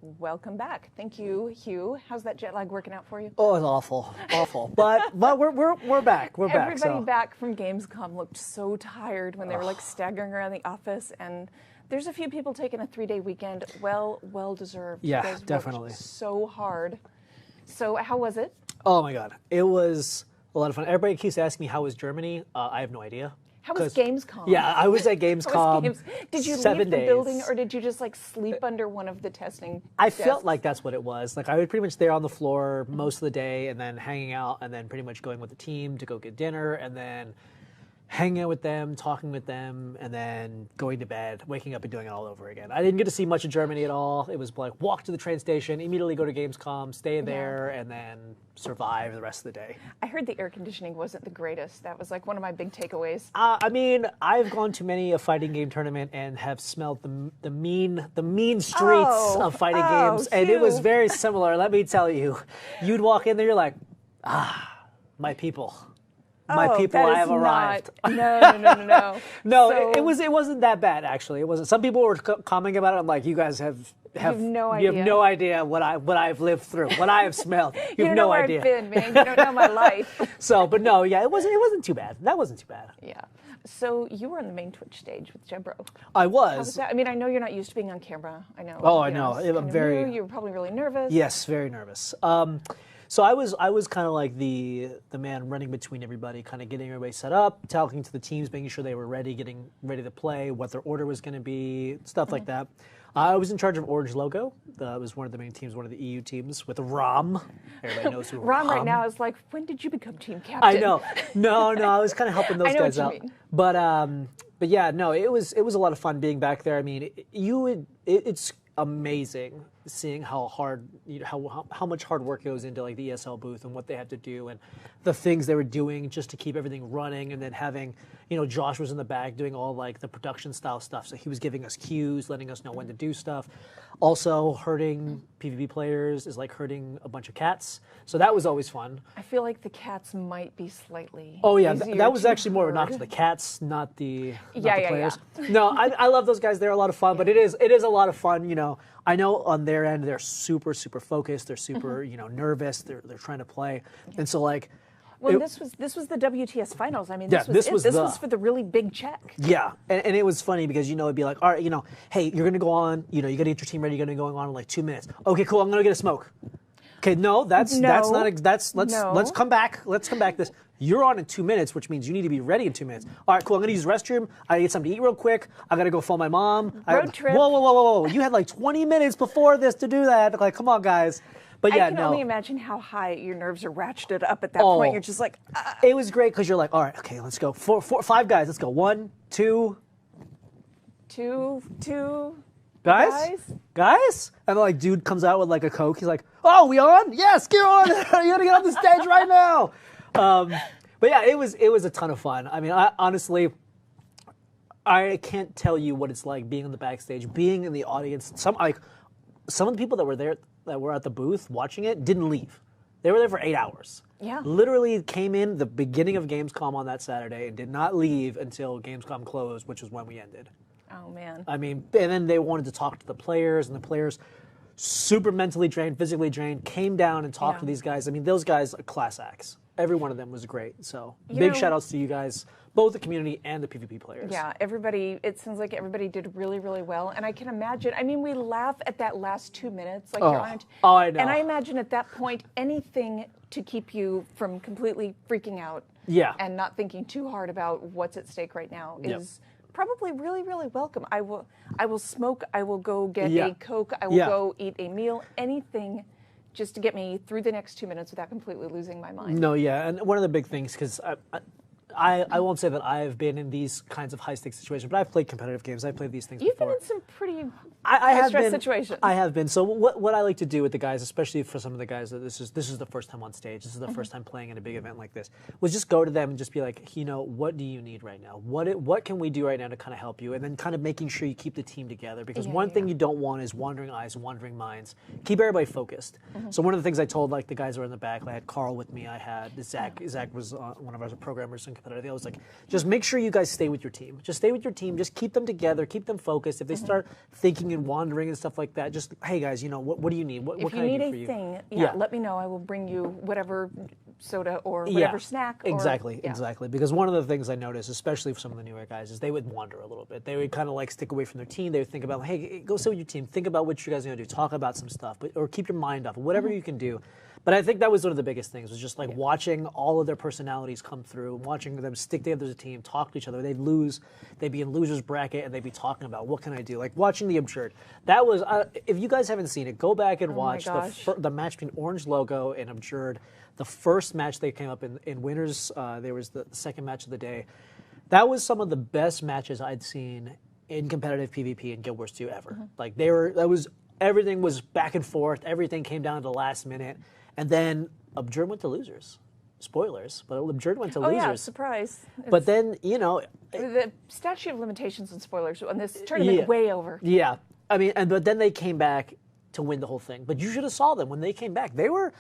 Welcome back. Thank you, Hugh. How's that jet lag working out for you? Oh, it's awful, awful. But we're back. We're back. Everybody back from Gamescom looked so tired when they were like staggering around the office, and there's a few people taking a 3-day weekend. Well deserved. Yeah, you guys definitely. Worked so hard. So how was it? Oh my God, it was a lot of fun. Everybody keeps asking me how was Germany. I have no idea. How was Gamescom? Yeah, I was at Gamescom. Did you leave 7 the days. building, or did you just like sleep under one of the testing I desks? felt like that's what it was. Like I was pretty much there on the floor most of the day, and then hanging out, and then pretty much going with the team to go get dinner, and then hanging out with them, talking with them, and then going to bed, waking up and doing it all over again. I didn't get to see much of Germany at all. It was like walk to the train station, immediately go to Gamescom, stay there, and then survive the rest of the day. I heard the air conditioning wasn't the greatest. That was like one of my big takeaways. I mean, I've gone to many a fighting game tournament and have smelled the mean streets of fighting games, and it was very similar. Let me tell you, you'd walk in there, you're like, my people. My people, I have arrived. No. No, So, it wasn't that bad actually. It wasn't. Some people were commenting about it. I'm like, you guys have no you have idea. no idea what I've lived through, what I have smelled. You have don't no know where idea. I've been, man. You don't know my life. So, but no, yeah, it wasn't too bad. That wasn't too bad. Yeah. So you were on the main Twitch stage with Jebro. I How was was. that? I mean, I know you're not used to being on camera. I know. Oh, I you know. it's I'm kind of very- new. You were probably really nervous. Yes, very nervous. So I was kind of like the man running between everybody, kind of getting everybody set up, talking to the teams, making sure they were ready, getting ready to play, what their order was going to be, stuff like that. I was in charge of Orange Logo. That was one of the main teams, one of the EU teams with Rom. Everybody knows who Ron right Rom now is like, when did you become team captain? I know. No, I was kind of helping those I know guys what out. you mean. But yeah, no, it was a lot of fun being back there. I mean, it's amazing seeing how hard, how much hard work goes into like the ESL booth and what they have to do and the things they were doing just to keep everything running, and then having, Josh was in the back doing all like the production style stuff, so he was giving us cues, letting us know when to do stuff. Also, hurting PvP players is like hurting a bunch of cats, so that was always fun. I feel like the cats might be slightly. Oh yeah, easier that was to actually more of a knock herd. to the cats, not the Yeah. players. No, I love those guys. They're a lot of fun, but it is a lot of fun. I know on their end they're super focused. They're super nervous. They're trying to play, and so like. Well, this was the WTS finals. I mean, Yeah, this was for the really big check. Yeah, and it was funny because it'd be like, all right, hey, you're gonna go on, you gotta get your team ready. You're gonna go on in like 2 minutes. Okay, cool. I'm gonna get a smoke. Okay, no, let's come back. Let's come back. You're on in 2 minutes, which means you need to be ready in 2 minutes. All right, cool. I'm gonna use the restroom. I gotta get something to eat real quick. I gotta go phone my mom. Road trip. Whoa! You had like 20 minutes before this to do that. Like, come on, guys. But yeah, I can no. only imagine how high your nerves are ratcheted up at that point. You're just like, It was great because you're like, all right, okay, let's go. 5 guys. Let's go. 1, 2. two. Guys? And then like dude comes out with like a Coke. He's like, oh, we on? Yes, get on. You gotta get on the stage right now. But yeah, it was a ton of fun. I mean, honestly, I can't tell you what it's like being in the backstage, being in the audience. Some of the people that were there, that were at the booth watching it, didn't leave. They were there for 8 hours. Yeah. Literally came in the beginning of Gamescom on that Saturday and did not leave until Gamescom closed, which is when we ended. Oh man. I mean, and then they wanted to talk to the players, and the players, super mentally drained, physically drained, came down and talked to these guys. I mean, those guys are class acts. Every one of them was great. So big shout outs to you guys, both the community and the PvP players. Yeah, it seems like everybody did really, really well. And I can imagine, I mean, we laugh at that last 2 minutes. Like you're on it. Oh, I know. And I imagine at that point, anything to keep you from completely freaking out and not thinking too hard about what's at stake right now is probably really, really welcome. I will smoke, I will go get a Coke, I will go eat a meal, anything just to get me through the next 2 minutes without completely losing my mind. No, yeah, and one of the big things, because I won't say that I've been in these kinds of high-stakes situations, but I've played competitive games. I've played these things You've before. been in some pretty I have high-stress been, situations. I have been. So what I like to do with the guys, especially for some of the guys that this is the first time on stage, this is the first time playing in a big event like this, was just go to them and just be like, what do you need right now? What can we do right now to kind of help you? And then kind of making sure you keep the team together, because one thing you don't want is wandering eyes, wandering minds. Keep everybody focused. So one of the things I told like the guys who were in the back, I had Carl with me, I had Zach. Zach was one of our programmers in competitive. I was like, just make sure you guys stay with your team. Just stay with your team. Just keep them together. Keep them focused. If they start thinking and wandering and stuff like that. Just, hey guys, what do you need? What can I do for you? If you need a thing, let me know. I will bring you whatever soda or whatever snack. Exactly. Because one of the things I noticed, especially for some of the newer guys, is they would wander a little bit. They would kind of like stick away from their team. They would think about, hey, go sit with your team. Think about what you guys are going to do. Talk about some stuff, or keep your mind off. Whatever you can do. But I think that was one of the biggest things, was just like watching all of their personalities come through, watching them stick together as a team, talk to each other. They'd lose, they'd be in loser's bracket, and they'd be talking about, what can I do? Like watching the Absurd. That was, if you guys haven't seen it, go back and watch the match between Orange Logo and Absurd. The first match they came up in winners, there was the second match of the day. That was some of the best matches I'd seen in competitive PvP in Guild Wars 2 ever. Like everything was back and forth. Everything came down to the last minute. And then Absurd went to losers. Spoilers, but Absurd went to losers. Oh yeah, surprise. But then, the statute of limitations on spoilers on this tournament way over. Yeah. I mean, but then they came back to win the whole thing. But you should have saw them when they came back. They were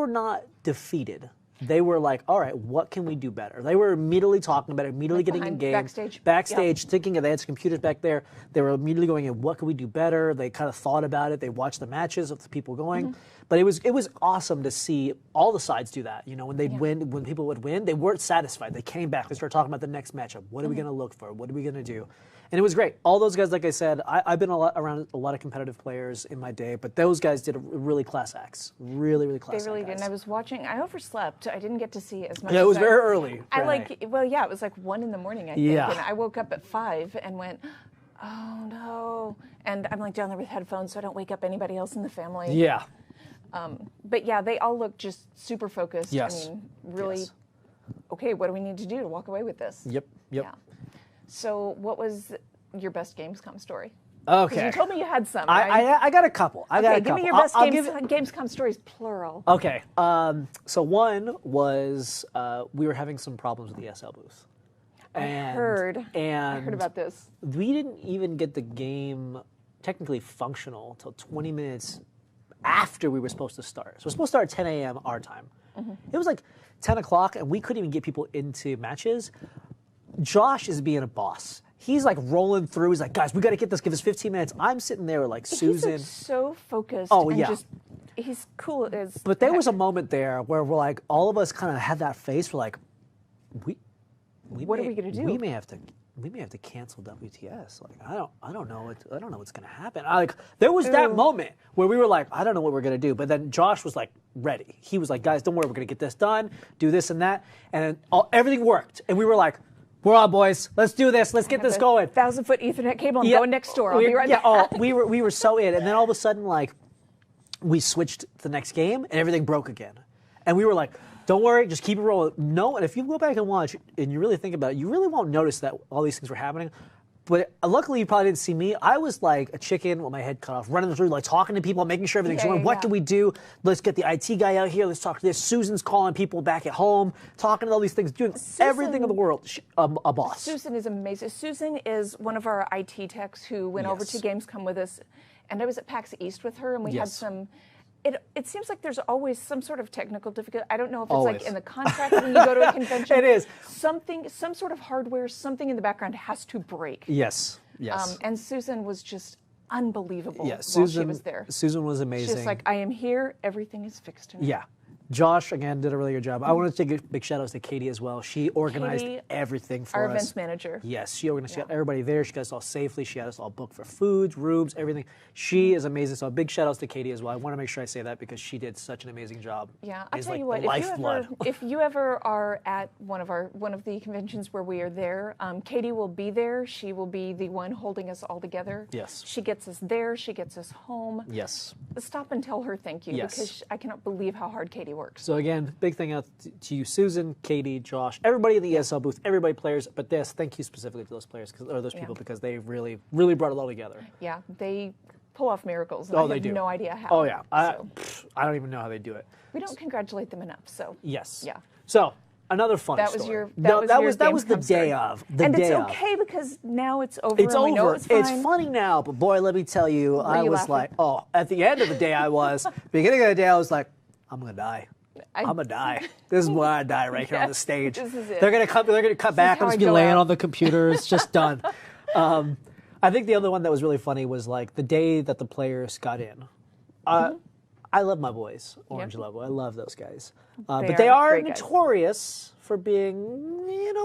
not defeated. They were like, all right, what can we do better? They were immediately talking about it, immediately getting engaged. Backstage, thinking they had some computers back there. They were immediately going in, what can we do better? They kind of thought about it. They watched the matches of the people going. But it was awesome to see all the sides do that. When they'd win, when people would win, they weren't satisfied. They came back. They started talking about the next matchup. What are we going to look for? What are we going to do? And it was great. All those guys, like I said, I've been around a lot of competitive players in my day, but those guys did a really class acts. Really, really class acts. They really did. And I was watching. I overslept. I didn't get to see as much. Yeah, it was very early. It was like 1 in the morning, I think. And I woke up at 5 and went, oh no. And I'm like down there with headphones so I don't wake up anybody else in the family. Yeah. But yeah, they all look just super focused. Yes. I mean, really, okay, what do we need to do to walk away with this? Yep. Yeah. So what was your best Gamescom story? Okay. You told me you had some, right? I got a couple. Give me your best Gamescom stories, plural. Okay. So one was we were having some problems with the SL booth. I heard about this. We didn't even get the game technically functional until 20 minutes after we were supposed to start. So we're supposed to start at 10 a.m. our time. It was like 10 o'clock, and we couldn't even get people into matches. Josh is being a boss. He's like rolling through. He's like, guys, we got to get this. Give us 15 minutes. I'm sitting there with like Susan. He's so focused. Oh, and yeah. He's cool as But there was a moment there where we're like, all of us kind of had that face. We're like, what are we going to do? We may have to cancel WTS. Like, I don't know what's going to happen. There was that moment where we were like, I don't know what we're going to do. But then Josh was like ready. He was like, guys, don't worry, we're going to get this done, do this and that. And then everything worked. And we were like, we're on, boys. Let's do this. Let's get this going. 1,000-foot Ethernet cable and going next door. I'll be right back. We were so in. And then all of a sudden, like, we switched to the next game and everything broke again. And we were like, don't worry, just keep it rolling. No, and if you go back and watch and you really think about it, you really won't notice that all these things were happening. But luckily, you probably didn't see me. I was like a chicken with my head cut off, running through, like talking to people, making sure everything's going. What do we do? Let's get the IT guy out here. Let's talk to this. Susan's calling people back at home, talking to all these things, doing everything in the world. A boss. Susan is amazing. Susan is one of our IT techs who went over to Gamescom with us, and I was at PAX East with her, and we had some. It seems like there's always some sort of technical difficulty. I don't know if it's like in the contract when you go to a convention. It is. Some sort of hardware, something in the background has to break. Yes. And Susan was just unbelievable while Susan, she was there. Susan was amazing. She's just like, I am here, everything is fixed now. Yeah. Josh, again, did a really good job. I want to take a big shout out to Katie as well. She organized everything for us. Our events manager. Yes, she organized. She got everybody there. She got us all safely. She had us all booked for foods, rooms, everything. She is amazing. So a big shout outs to Katie as well. I want to make sure I say that because she did such an amazing job. Yeah, I'll tell you what. If you ever are at one of the conventions where we are there, Katie will be there. She will be the one holding us all together. Yes. She gets us there. She gets us home. Yes. Stop and tell her thank you because I cannot believe how hard Katie works. So again, big thing out to you, Susan, Katie, Josh, everybody in the ESL booth, everybody players. But thank you specifically to those players or those people because they really, really brought it all together. Yeah, they pull off miracles. And they have do. No idea how. Oh yeah, I don't even know how they do it. We don't congratulate them enough. So yes. Yeah. So another fun story. That was the day of. And it's okay because now it's over. It's over. We know it's fine. It's funny now, but boy, let me tell you, I was like, at the end of the day, beginning of the day, I was like, I'm gonna die. I'm gonna die. This is where I die right here on the stage. This is it. They're gonna cut back. I'm just gonna be laying on the computer. It's just done. I think the other one that was really funny was like the day that the players got in. I love my boys, Orange Level. I love those guys. But they are notorious for being,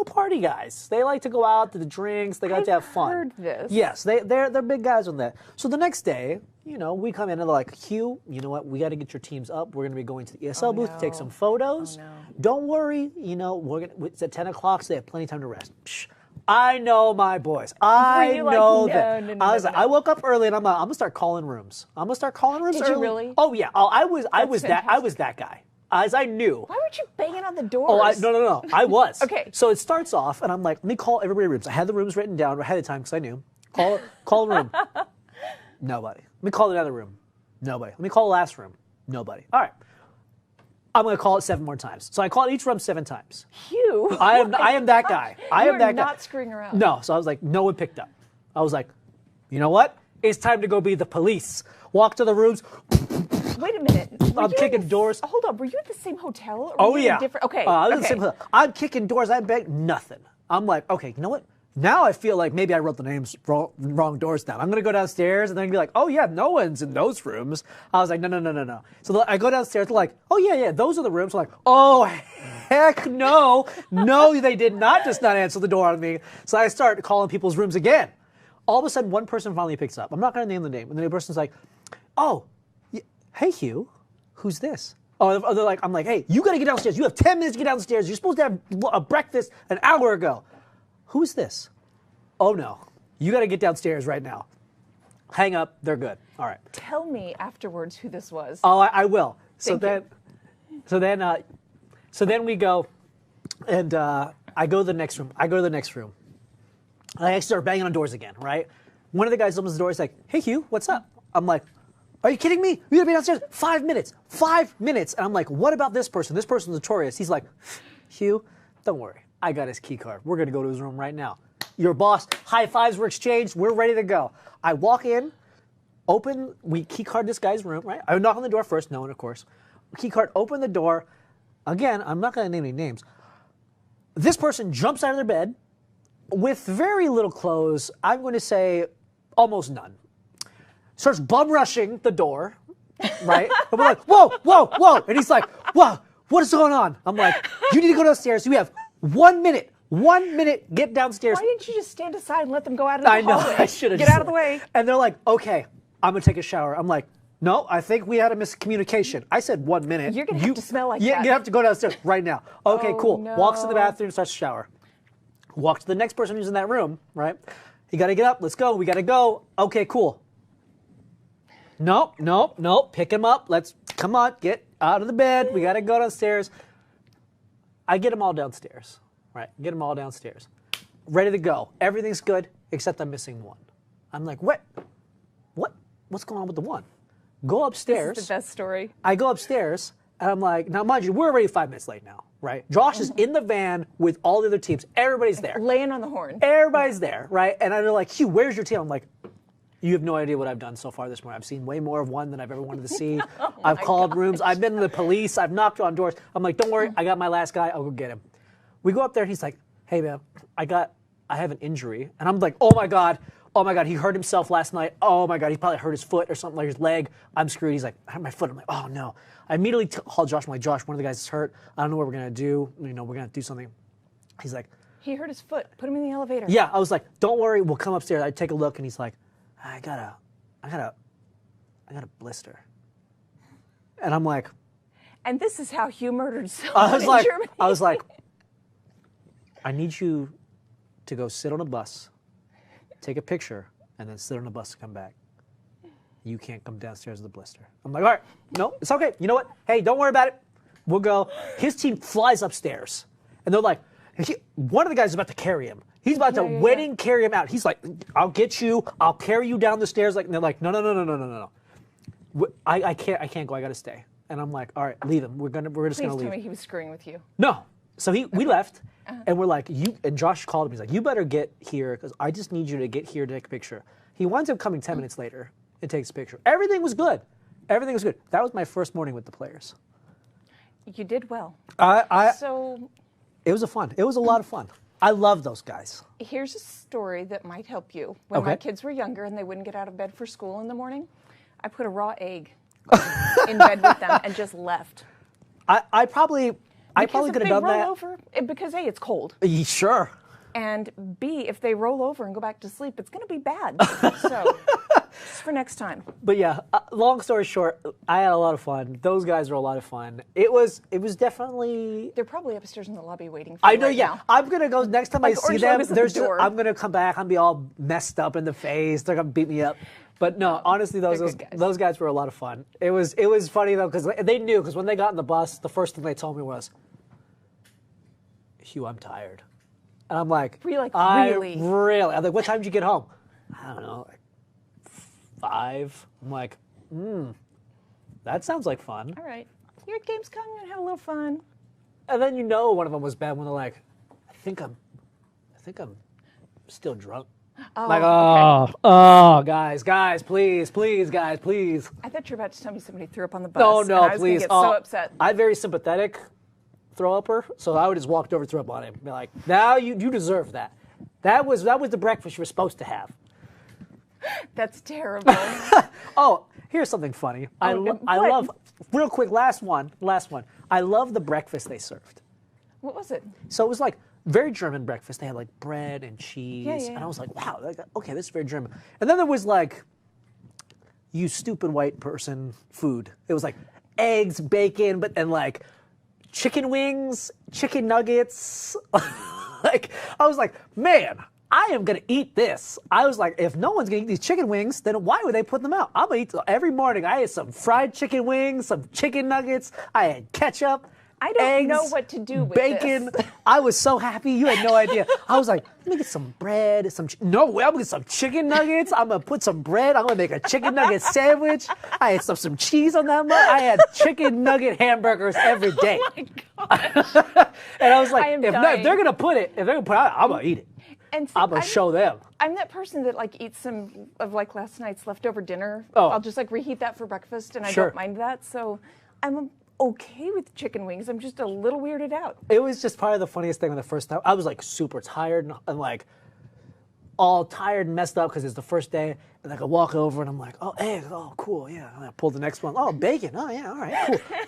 party guys. They like to go out to the drinks. They like to have fun. I've heard this. Yes, they're big guys on that. So the next day, we come in and they're like, Hugh, you know what? We got to get your teams up. We're going to be going to the ESL booth to take some photos. Oh, no. Don't worry. It's at 10 o'clock, so they have plenty of time to rest. Psh, I know my boys. I know that. I woke up early and I'm gonna start calling rooms. I'm gonna start calling rooms. Did you really? Oh yeah. Oh, I was that guy. As I knew. Why weren't you banging on the doors? Oh, no. I was. Okay. So it starts off and I'm like, let me call everybody rooms. I had the rooms written down ahead of time because I knew. Call a room. Nobody. Let me call another room. Nobody. Let me call the last room. Nobody. All right. I'm going to call it 7 more times. So I called each room 7 times. Hugh. I am that guy. I am that guy. Not screwing around. No. So I was like, no one picked up. I was like, you know what? It's time to go be the police. Walk to the rooms. Wait a minute. I'm kicking doors. Hold on. Were you at the same hotel? Or Oh, were you yeah. Different? Okay. I was at the same hotel. I'm kicking doors. I beg nothing. I'm like, okay, you know what? Now I feel like maybe I wrote the names wrong doors down. I'm going to go downstairs and then be like, oh, yeah, no one's in those rooms. I was like, no. So I go downstairs. They're like, oh, yeah, those are the rooms. I'm like, oh, heck no. No, they did not just not answer the door on me. So I start calling people's rooms again. All of a sudden, one person finally picks up. I'm not going to name the name. And then the person's like, oh, hey, Hugh, who's this? Oh, they're like, I'm like, hey, you got to get downstairs. You have 10 minutes to get downstairs. You're supposed to have a breakfast an hour ago. Who's this? Oh, no. You got to get downstairs right now. Hang up. They're good. All right. Tell me afterwards who this was. Oh, I will. So Thank then we go, and I go to the next room. I start banging on doors again, right? One of the guys opens the door. He's like, hey, Hugh, what's up? I'm like, are you kidding me? You got to be downstairs 5 minutes. 5 minutes. And I'm like, what about this person? This person's notorious. He's like, Hugh, don't worry. I got his key card. We're going to go to his room right now. Your boss, high fives were exchanged. We're ready to go. I walk in, we key card this guy's room, right? I knock on the door first. No one, of course. Key card, open the door. Again, I'm not going to name any names. This person jumps out of their bed with very little clothes. I'm going to say almost none. Starts bum rushing the door, right? And we're like, whoa. And he's like, whoa, what is going on? I'm like, you need to go downstairs. You have 1 minute. 1 minute, get downstairs. Why didn't you just stand aside and let them go out of the hallway? I know, I should have. Get out of the way. And they're like, okay, I'm going to take a shower. I'm like, no, I think we had a miscommunication. I said 1 minute. You're going to have to smell like that. You have to go downstairs right now. Okay, cool. No. Walks to the bathroom, starts to shower. Walks to the next person who's in that room, right? You got to get up. Let's go. We got to go. Okay, cool. Nope. Pick him up. Come on, get out of the bed. We got to go downstairs. I get them all downstairs. Right, get them all downstairs. Ready to go. Everything's good, except I'm missing one. I'm like, what? What's going on with the one? Go upstairs. This is the best story. I go upstairs, and I'm like, now mind you, we're already 5 minutes late now, right? Josh is in the van with all the other teams. Everybody's there. Laying on the horn. Everybody's there, right? And they're like, Hugh, where's your team? I'm like, you have no idea what I've done so far this morning. I've seen way more of one than I've ever wanted to see. I've called rooms. I've been to the police. I've knocked on doors. I'm like, don't worry. I got my last guy. I'll go get him. We go up there, and he's like, hey, man, I have an injury. And I'm like, oh, my God, he hurt himself last night. Oh, my God, he probably hurt his foot or something, like his leg. I'm screwed. He's like, I hurt my foot. I'm like, oh, no. I immediately called Josh. I'm like, Josh, one of the guys is hurt. I don't know what we're going to do. We're going to do something. He's like. He hurt his foot. Put him in the elevator. Yeah, I was like, don't worry. We'll come upstairs. I take a look, and he's like, I got a blister. And I'm like. And this is how Hugh murdered someone in Germany. I was like. I need you to go sit on a bus, take a picture, and then sit on a bus to come back. You can't come downstairs with a blister. I'm like, all right, no, it's okay. You know what? Hey, don't worry about it. We'll go. His team flies upstairs, and they're like, one of the guys is about to carry him. He's about to wedding carry him out. He's like, I'll get you. I'll carry you down the stairs. And they're like, no. I can't go. I got to stay. And I'm like, all right, leave him. We're just gonna leave. Please tell me he was screwing with you. No. So we left, and we're like, and Josh called him. He's like, you better get here, because I just need you to get here to take a picture. He winds up coming 10 minutes later and takes a picture. Everything was good. That was my first morning with the players. You did well. It was a lot of fun. I love those guys. Here's a story that might help you. When my kids were younger and they wouldn't get out of bed for school in the morning, I put a raw egg in bed with them and just left. I probably could have done that. Over, because A, it's cold. Sure. And B, if they roll over and go back to sleep, it's going to be bad. So, just for next time. But yeah, long story short, I had a lot of fun. Those guys were a lot of fun. It was definitely. They're probably upstairs in the lobby waiting for I you know. right Yeah, now. I'm gonna go next time I see them. I'm gonna come back and be all messed up in the face. They're gonna beat me up. But no, honestly, those guys were a lot of fun. It was funny though because they knew, because when they got in the bus, the first thing they told me was, "Hugh, I'm tired." And I'm like, really? Really? I'm like, what time did you get home? I don't know, like 5. I'm like, that sounds like fun. All right. You're at Gamescom, you're gonna have a little fun. And then one of them was bad when they're like, I think I'm still drunk. Oh, like, okay. guys, please, guys, please. I thought you were about to tell me somebody threw up on the bus. No, and I was please. Get so upset. I'm very sympathetic throw-upper, so I would just walked over, threw up on him, be like, now you deserve that. That was the breakfast you were supposed to have. That's terrible. Oh, here's something funny. I love, real quick, last one. I love the breakfast they served. What was it? So it was like very German breakfast. They had like bread and cheese, yeah. and I was like, wow, okay, this is very German. And then there was like, you stupid white person food. It was like eggs, bacon, and like chicken wings, chicken nuggets. Like, I was like, man, I am gonna eat this. I was like, if no one's gonna eat these chicken wings, then why would they put them out? I'm gonna eat every morning. I had some fried chicken wings, some chicken nuggets. I had ketchup. I don't eggs, know what to do with bacon. this. I was so happy. You had no idea. I was like, let me get some bread. No way, I'm gonna get some chicken nuggets. I'm gonna put some bread. I'm gonna make a chicken nugget sandwich. I had some cheese on that. I had chicken nugget hamburgers every day. Oh my gosh. And I was like, if they're gonna put it out, I'm gonna eat it. And see, I'm gonna show them. I'm that person that like eats some of like last night's leftover dinner. Oh. I'll just like reheat that for breakfast, and I Sure. don't mind that. So I'm okay with chicken wings. I'm just a little weirded out. It was just probably the funniest thing when the first time. I was like super tired and like all tired and messed up because it's the first day. And like I walk over and I'm like, oh, eggs, oh, cool, yeah. And I pull the next one. Oh, bacon, oh yeah, all right, cool.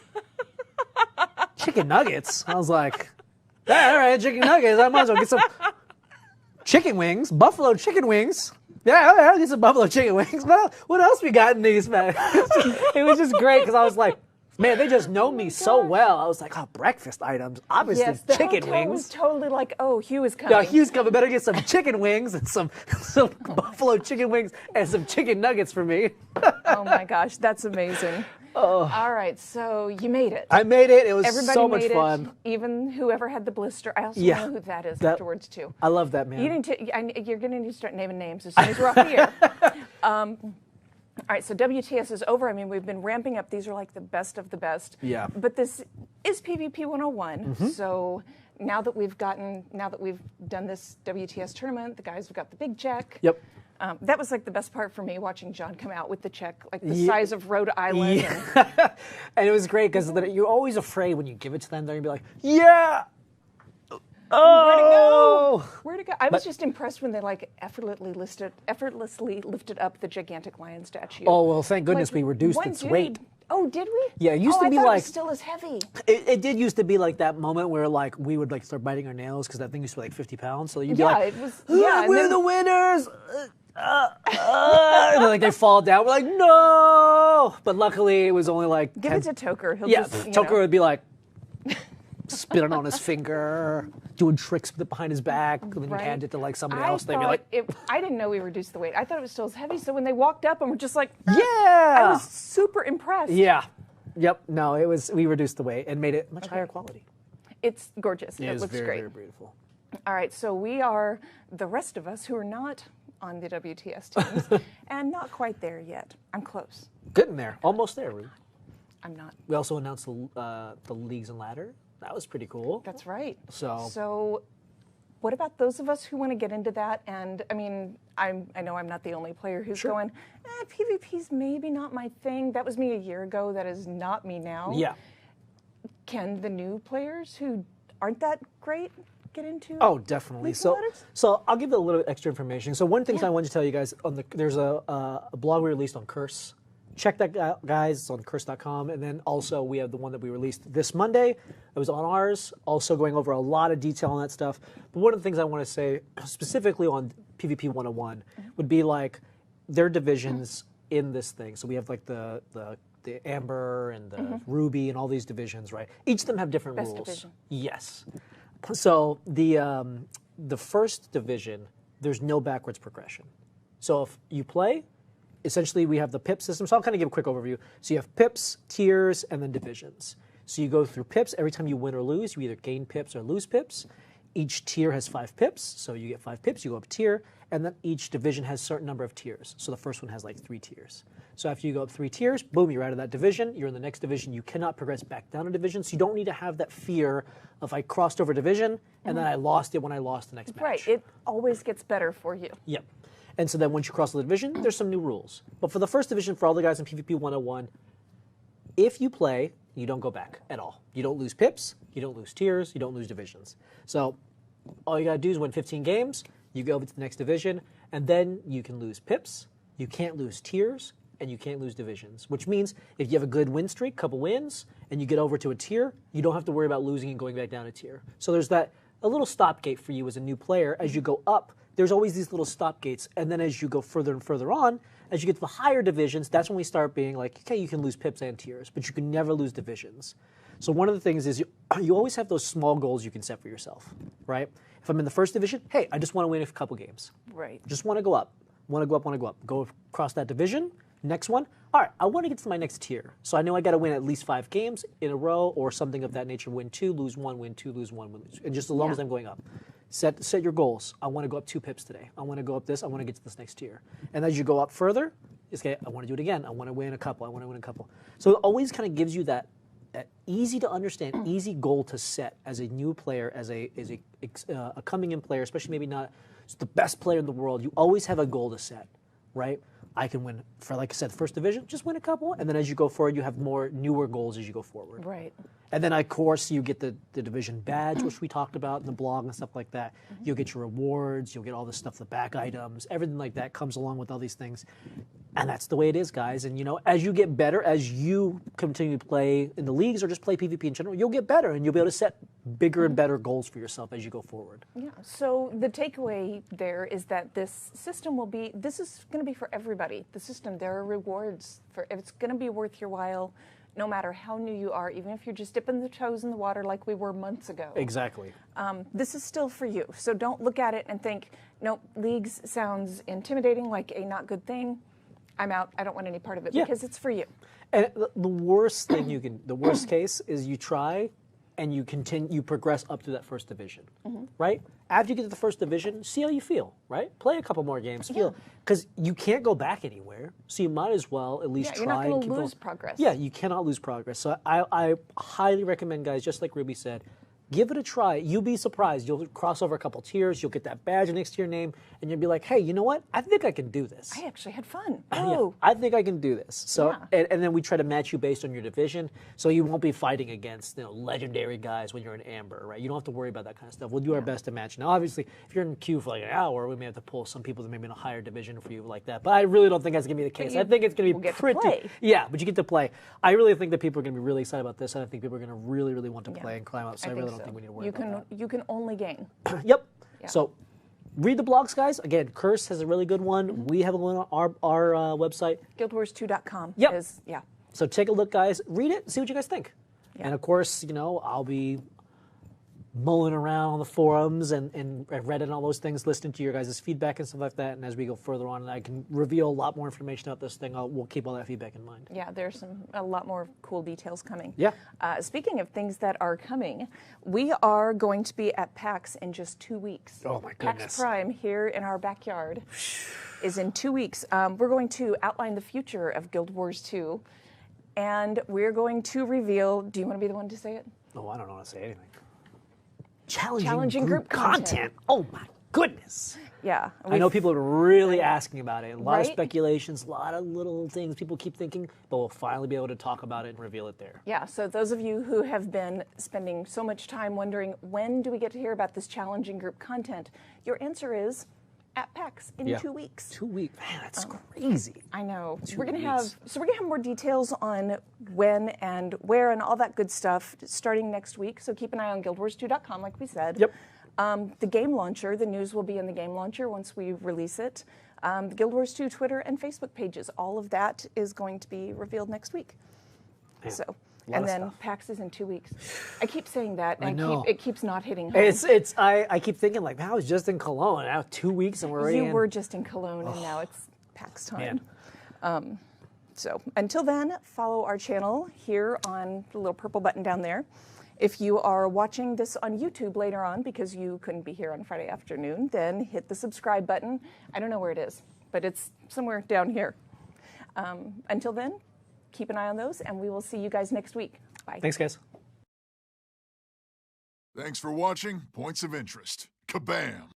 Chicken nuggets. I was like, yeah, all right, chicken nuggets. I might as well get some chicken wings, buffalo chicken wings. Yeah, all right, I'll get some buffalo chicken wings. Well, what else we got in these, man? It was just great because I was like, man, they just know me so well. I was like, oh, breakfast items, obviously Yes, the chicken hotel wings. was totally like, oh, Hugh is coming. Yeah, Hugh's coming. Better get some chicken wings and some buffalo chicken wings and some chicken nuggets for me. Oh my gosh, that's amazing. Oh. All right, so you made it. I made it. It was Everybody so much made fun. It, even whoever had the blister. I also Yeah. know who that is That- afterwards too. I love that, man. You're going to need to start naming names as soon as we're off the air. All right, so WTS is over. I mean, we've been ramping up. These are like the best of the best. Yeah. But this is PvP 101. So now that we've done this WTS tournament, the guys have got the big check. Yep. That was like the best part for me, watching John come out with the check, like the size of Rhode Island. Yeah. And it was great because you're always afraid when you give it to them. They're going to be like, yeah. Oh. Where to go? I was just impressed when they like effortlessly lifted up the gigantic lion statue. Oh, well, thank goodness Like, we reduced one its dude- weight. Oh, did we? Yeah, it used to be I thought like- it was still as heavy. It did used to be like that moment where like we would like start biting our nails because that thing used to be like 50 pounds. So you'd be like, it was. Yeah, and we're then- the winners. And then, like they fall down. We're like, no. But luckily it was only like Give 10 it to Toker. He'll Yeah, just, Toker would be like spitting on his finger, doing tricks behind his back, and then you Right. hand it to like somebody I else. They'd be thought like, I didn't know we reduced the weight. I thought it was still as heavy. So when they walked up and were just like, yeah. I was super impressed. Yeah. Yep. No, it was. We reduced the weight and made it much higher quality. It's gorgeous. It It was looks very, great. very beautiful. All right, so we are the rest of us who are not on the WTS teams and not quite there yet. I'm close. Getting there. Almost there, Ruth. I'm not. We also announced the leagues and ladder. That was pretty cool. That's right. So what about those of us who want to get into that? And I mean, I know I'm not the only player who's going, PvP's maybe not my thing. That was me a year ago. That is not me now. Yeah. Can the new players who aren't that great get into? Oh, definitely. So I'll give you a little extra information. So one thing I wanted to tell you guys, there's a blog we released on Curse. Check that out, guys. It's on curse.com. And then also we have the one that we released this Monday. It was on ours, also going over a lot of detail on that stuff. But one of the things I want to say specifically on PvP 101 would be like their divisions in this thing. So we have like the Amber and the Ruby and all these divisions, right? Each of them have different rules. Division. Yes. So the first division, there's no backwards progression. So if you play, essentially we have the pip system. So I'll kind of give a quick overview. So you have pips, tiers, and then divisions. So you go through pips. Every time you win or lose, you either gain pips or lose pips. Each tier has 5 pips. So you get 5 pips, you go up a tier. And then each division has a certain number of tiers. So the first one has like 3 tiers. So after you go up 3 tiers, boom, you're out of that division. You're in the next division. You cannot progress back down a division. So you don't need to have that fear of I crossed over division and then I lost it when I lost the next match. Right. It always gets better for you. Yep. And so then once you cross the division, there's some new rules. But for the first division, for all the guys in PvP 101, if you play, you don't go back at all. You don't lose pips, you don't lose tiers, you don't lose divisions. So all you got to do is win 15 games, you go over to the next division, and then you can lose pips, you can't lose tiers, and you can't lose divisions. Which means if you have a good win streak, couple wins, and you get over to a tier, you don't have to worry about losing and going back down a tier. So there's a little stopgate for you as a new player. As you go up, there's always these little stop gates, and then as you go further and further on, as you get to the higher divisions, that's when we start being like, okay, you can lose pips and tiers, but you can never lose divisions. So one of the things is you always have those small goals you can set for yourself, right? If I'm in the first division, hey, I just want to win a couple games. Right. Just want to go up. Go across that division. Next one, all right, I want to get to my next tier. So I know I got to win at least 5 games in a row or something of that nature. Win 2, lose 1, win 2, lose 1, win 2. And just as long as I'm going up. Set your goals. I want to go up 2 pips today. I want to go up this. I want to get to this next tier. And as you go up further, it's okay, I want to do it again. I want to win a couple. So it always kind of gives you that easy to understand, easy goal to set as a new player, as a coming in player, especially maybe not the best player in the world. You always have a goal to set, right? I can win, for like I said, first division, just win a couple. And then as you go forward, you have more newer goals as you go forward. Right. And then, of course, you get the division badge, which we talked about in the blog and stuff like that. You'll get your rewards. You'll get all this stuff, the back items, everything like that comes along with all these things. And that's the way it is, guys. And, as you get better, as you continue to play in the leagues or just play PvP in general, you'll get better and you'll be able to set bigger and better goals for yourself as you go forward. Yeah. So the takeaway there is that this system this is going to be for everybody. The system, there are rewards it's going to be worth your while, no matter how new you are, even if you're just dipping the toes in the water like we were months ago. Exactly. This is still for you. So don't look at it and think, nope, leagues sounds intimidating, like a not good thing. I'm out. I don't want any part of it because it's for you. And the worst thing the worst case is you try and you progress up to that first division, right? After you get to the first division, see how you feel, right? Play a couple more games, feel, because you can't go back anywhere, so you might as well at least try. You're not going to lose progress. Yeah, you cannot lose progress. So I highly recommend, guys, just like Ruby said, give it a try. You'll be surprised. You'll cross over a couple tiers. You'll get that badge next to your name, and you'll be like, hey, you know what? I think I can do this. I actually had fun. Oh. Yeah, I think I can do this. So, and then we try to match you based on your division, so you won't be fighting against legendary guys when you're in Amber, right? You don't have to worry about that kind of stuff. We'll do our best to match. Now, obviously, if you're in queue for like an hour, we may have to pull some people that may be in a higher division for you like that. But I really don't think that's going to be the case. I think it's going to be pretty. Yeah, but you get to play. I really think that people are going to be really excited about this, and I think people are going to really, really want to play and climb up. So I really don't think we need to worry about that. You can only gain. Yep. Yeah. So read the blogs, guys. Again, Curse has a really good one. We have one on our website. GW2.com. Yep. So take a look, guys. Read it. See what you guys think. Yeah. And of course, I'll be mulling around on the forums and Reddit and all those things, listening to your guys' feedback and stuff like that. And as we go further on, and I can reveal a lot more information about this thing, we'll keep all that feedback in mind. Yeah, there's a lot more cool details coming. Yeah. Speaking of things that are coming, we are going to be at PAX in just 2 weeks. Oh my goodness. PAX Prime here in our backyard is in 2 weeks. We're going to outline the future of Guild Wars 2, and we're going to reveal. Do you want to be the one to say it? No, I don't want to say anything. Challenging group content. Oh my goodness. Yeah. I know people are really asking about it. A lot of Right? speculations, a lot of little things people keep thinking, but we'll finally be able to talk about it and reveal it there. Yeah, so those of you who have been spending so much time wondering when do we get to hear about this challenging group content, your answer is at PAX in 2 weeks. 2 weeks. Man, that's crazy. I know. 2 We're gonna weeks. have more details on when and where and all that good stuff starting next week. So keep an eye on guildwars2.com, like we said. Yep. The game launcher, the news will be in the game launcher once we release it. The Guild Wars 2 Twitter and Facebook pages, all of that is going to be revealed next week. Man, so, lot and of then stuff. PAX is in 2 weeks. I keep saying that, I and know. it keeps not hitting home. I keep thinking like, man, I was just in Cologne. Now 2 weeks and we're already You in. were just in Cologne, and now it's PAX time. So until then, follow our channel here on the little purple button down there. If you are watching this on YouTube later on because you couldn't be here on Friday afternoon, then hit the subscribe button. I don't know where it is, but it's somewhere down here. Until then, keep an eye on those, and we will see you guys next week. Bye. Thanks, guys. Thanks for watching Points of Interest. Kabam!